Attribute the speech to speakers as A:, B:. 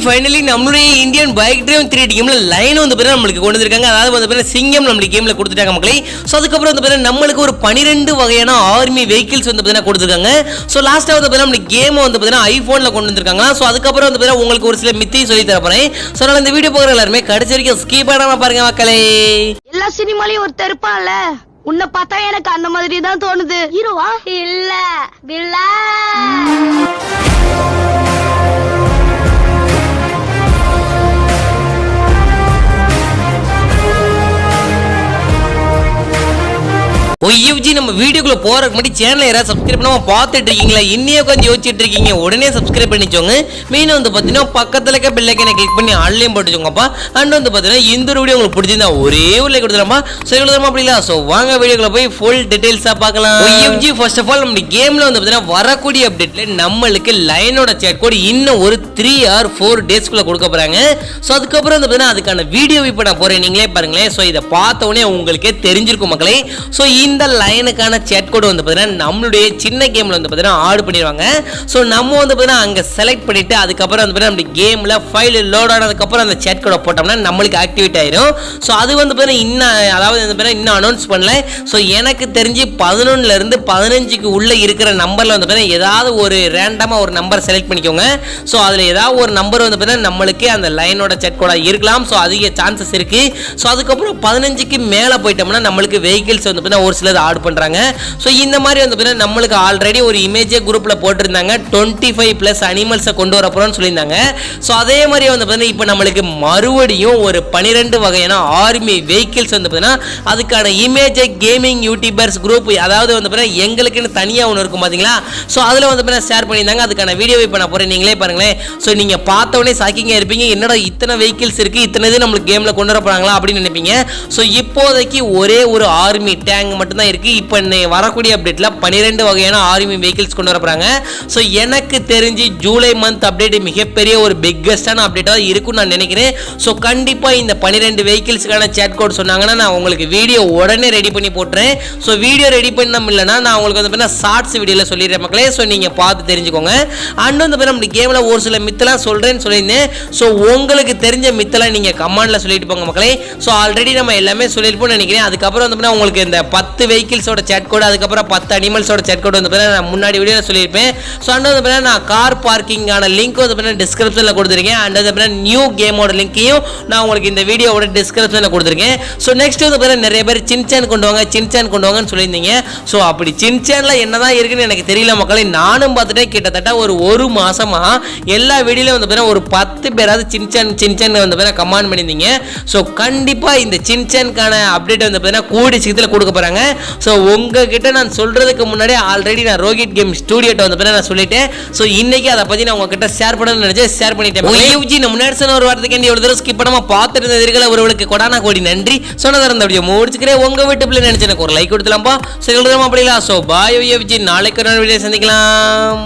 A: Finally நம்மளுடைய Indian bike drive 3D கேம்ல line வந்து பேர் நம்மளுக்கு கொண்டு வந்திருக்காங்க. அதாவது வந்து பேர் சிங்கம் நம்மளுக்கு கேம்ல கொடுத்துட்டாங்க மக்களே. ஸோ அதுக்கப்புறம் வந்து பேர் நம்மளுக்கு ஒரு 12 வகையான ஆர்மி வெஹிக்கிள்ஸ் வந்து பேர் கொடுத்துருக்காங்க. ஸோ லாஸ்ட்டாக வந்து பேர் நம்மளுக்கு கேம் வந்து பேர் ஐஃபோனில் கொண்டு வந்திருக்காங்க. ஸோ அதுக்கப்புறம் வந்து பேர் உங்களுக்கு ஒரு சில மித்தையும் சொல்லி தரப்போறேன். ஸோ அதனால் இந்த வீடியோ போகிற எல்லாருமே கடைசி வரைக்கும் ஸ்கிப் பண்ணாம பாருங்க மக்களே.
B: எல்லா சினிமாலையும் ஒருத்தர் இருப்பான்ல, உன்னை பார்த்தா எனக்கு அந்த மாதிரி தான் தோணுது. ஹீரோவா இல்ல வில்லன்.
A: ஒய்எஃப்ஜி நம்ம வீடியோக்குள்ள போறதுக்கு முன்னாடி சேனலை யாராவது சப்ஸ்கிரைப் பண்ணாம பார்த்துட்டு இருக்கீங்களா? இன்னையே கொஞ்சம் யோசிச்சுட்டு இருக்கீங்க, உடனே சப்ஸ்கிரைப் பண்ணிச்சோங்க. மெயினாக வந்து பார்த்தீங்கன்னா பக்கத்துல இருக்க பெல் ஐக்கனை கிளிக் பண்ணி ஆன்லைன் போட்டுச்சோங்கப்பா. அண்ட் வந்து பார்த்தீங்கன்னா இந்த ஒரு வீடியோ உங்களுக்கு பிடிச்சிருந்தா ஒரே ஒரு லைக் கொடுத்துருமா. ஸோ கொடுத்துருமா அப்படி இல்லை. ஸோ வாங்க வீடியோக்குள்ள போய் ஃபுல் டீடைல்ஸாக பார்க்கலாம். ஒய்எஃப்ஜி ஃபர்ஸ்ட் ஆஃப் ஆல் நம்ம கேம்ல வந்து பார்த்தீங்கன்னா வரக்கூடிய அப்டேட்ல நம்மளுக்கு லைனோட சேட் கோட் இன்னும் ஒரு 3 or 4 டேஸ்க்குள்ள கொடுக்க போறாங்க. ஸோ அதுக்கப்புறம் வந்து பார்த்தீங்கன்னா அதுக்கான வீடியோ இப்போ நான் போறேன், நீங்களே பாருங்களேன். ஸோ இதை பார்த்த உடனே உங்களுக்கே தெரிஞ்சிருக்கும் மக்களே. ஸோ இந்த லைனுக்கான சேட் கோட் வந்து பார்த்தீங்கன்னா நம்மளுடைய சின்ன கேம்ல வந்து பார்த்தீங்கன்னா ஆட் பண்ணிடுவாங்க. ஸோ நம்ம வந்து பார்த்தீங்கன்னா அங்கே செலக்ட் பண்ணிட்டு அதுக்கப்புறம் வந்து பார்த்தீங்கன்னா நம்ம கேம்ல ஃபைல் லோட் ஆனதுக்கப்புறம் அந்த சேட் கோடை போட்டோம்னா நம்மளுக்கு ஆக்டிவேட் ஆயிடும். ஸோ அது வந்து பார்த்தீங்கன்னா இன்னும் அதாவது வந்து பார்த்தீங்கன்னா இன்னும் அனௌன்ஸ் பண்ணல. ஸோ எனக்கு தெரிஞ்சு 11ல இருந்து 15க்கு உள்ள இருக்கிற நம்பர்ல வந்து பார்த்தீங்கன்னா ஏதாவது ஒரு ரேண்டமாக ஒரு நம்பர் செலக்ட் பண்ணிக்கோங்க. ஸோ அதில் ஏதாவது ஒரு நம்பர் வந்து பார்த்தீங்கன்னா நம்மளுக்கு அந்த லைனோட சேட் கோடா இருக்கலாம். ஸோ அதிக சான்சஸ் இருக்கு. ஸோ அதுக்கப்புறம் 15க்கு மேலே போயிட்டோம்னா நம்மளுக்கு வெஹிக்கிள்ஸ் வந்து பார்த்தீங்கன்னா ஒரு சிலது ஆட் பண்றாங்க. சோ இந்த மாதிரி வந்து பார்த்தீங்கன்னா நம்மளுக்கு ஆல்ரெடி ஒரு இமேஜ் குரூப்ல போட்டுருந்தாங்க 25+ அனிமல்ஸை கொண்டு வர போறோம்னு சொல்லியிருந்தாங்க. ஸோ அதே மாதிரி வந்து பார்த்தீங்கன்னா இப்போ நம்மளுக்கு மறுபடியும் ஒரு 12 வகையான ஆர்மி வெஹிக்கிள்ஸ் வந்து பார்த்தீங்கன்னா அதுக்கான இமேஜ் கேமிங் யூடியூபர்ஸ் குரூப், அதாவது வந்து பார்த்தீங்கன்னா எங்களுக்குன்னு தனியாக ஒன்று இருக்கும் பார்த்தீங்களா. ஸோ அதில் வந்து பார்த்தீங்கன்னா ஷேர் பண்ணியிருந்தாங்க. அதுக்கான வீடியோ இப்போ நான் போகிறேன், நீங்களே பாருங்களேன். ஸோ நீங்கள் பார்த்த உடனே ஷாக்கிங்காக இருப்பீங்க, என்னடா இத்தனை வெஹிக்கிள்ஸ் இருக்குது, இத்தனை இது நம்மளுக்கு கேமில் கொண்டு வர போகிறாங்களா அப்படின்னு நினைப்பீங்க. ஸோ இப்போதைக்கு ஒரே ஒரு ஆர்மி டேங்க் மட்டும்தான் இருக்குது. இப்போ வரக்கூடிய அப்டேட்ல 12 வகையான ஆர்மி வெஹிக்கிள்ஸ் கொண்டு வரப்போறாங்க. ஸோ எனக்கு தெரிஞ்சு ஜூலை மந்த் அப்டேட் மிகப்பெரிய ஒரு பிக்கஸ்டான அப்டேட்டாக இருக்கும்னு நான் நினைக்கிறேன். ஸோ கண்டிப்பாக இந்த 12 வெஹிக்கிள்ஸ்க்கான சேட் கோட் சொன்னாங்கன்னா நான் உங்களுக்கு வீடியோ உடனே ரெடி பண்ணி போட்டுறேன். ஸோ வீடியோ ரெடி பண்ண இல்லைன்னா நான் உங்களுக்கு வந்து ஷார்ட்ஸ் வீடியோவில் சொல்லிடுறேன் மக்களே. ஸோ நீங்கள் பார்த்து தெரிஞ்சுக்கோங்க. அண்ட் வந்து நம்ம கேமில் ஒரு சில மித்தெல்லாம் சொல்கிறேன்னு சொல்லியிருந்தேன். ஸோ உங்களுக்கு தெரிஞ்ச மித்தெல்லாம் நீங்கள் கமெண்டில் சொல்லிட்டு போங்க மக்களே. ஸோ ஆல்ரெடி நம்ம எல்லாமே சொல்லியிருப்போம்னு நினைக்கிறேன். அதுக்கப்புறம் வந்து உங்களுக்கு இந்த 10 வெஹிக்கிள்ஸோட சேட் கோட், அதுக்கப்புறம் 10 அனிமல்ஸோட சேட் கோட் வந்து நான் முன்னாடி வீடியோவில் சொல்லியிருப்பேன். ஸோ அண்ட் வந்து நான் கார் பார்க்கிங்கான லிங்க் வந்து டிஸ்கிரிப்ஷனில் கொடுத்துருக்கேன். அண்ட் வந்து நியூ கேமோட லிங்க்கையும் நான் உங்களுக்கு இந்த வீடியோவோட டிஸ்கிரிப்ஷனில் கொடுத்துருக்கேன். ஸோ நெக்ஸ்ட் வந்து நிறைய பேர் சின்சான் கொண்டு வாங்க சின்சான் கொண்டு வாங்கன்னு சொல்லியிருந்தீங்க. ஸோ அப்படி சின்சானில் என்னதான் இருக்குன்னு எனக்கு தெரியல மக்களை. நானும் பார்த்துட்டேன், கிட்டத்தட்ட ஒரு மாசமா எல்லா வீடியோலையும் வந்து ஒரு 10 பேராவது சின்சான் சின்சான் வந்து கமெண்ட் பண்ணியிருந்தீங்க. ஸோ கண்டிப்பாக இந்த சின்சானுக்கான அப்டேட் வந்து கூடி சீக்கிரத்தில் கொடுக்க போகிறாங்க. ஸோ உங்ககிட்ட நான் சொல்றதுக்கு முன்னாடி ஆல்ரெடி நான் ரோகிட் கேம் ஸ்டுடியோட்ட வந்து நான் சொல்லிட்டேன். ஸோ இன்னைக்கு அதை பற்றி நான் உங்ககிட்ட ஷேர் பண்ணணும்னு நினைச்சேன், ஷேர் பண்ணிட்டேன். ஒய்எஃப்ஜி நம்ம முன்னாடி சொன்ன ஒரு வாரத்துக்கு ஒரு தடவை ஸ்கிப் பண்ணாம பார்த்துட்டு இருந்தீர்கள், ஒருவருக்கு கொடானா கோடி நன்றி. சொன்னதாக இருந்த வீடியோ முடிச்சுக்கிறேன். உங்க வீட்டு பிள்ளை நினைச்சு எனக்கு ஒரு லைக் கொடுத்துலாம்ப்பா. சரி அப்படி இல்லை. ஸோ பாய் ஒய்எஃப்ஜி, நாளைக்கு ஒரு வீடியோ சந்திக்கலாம்.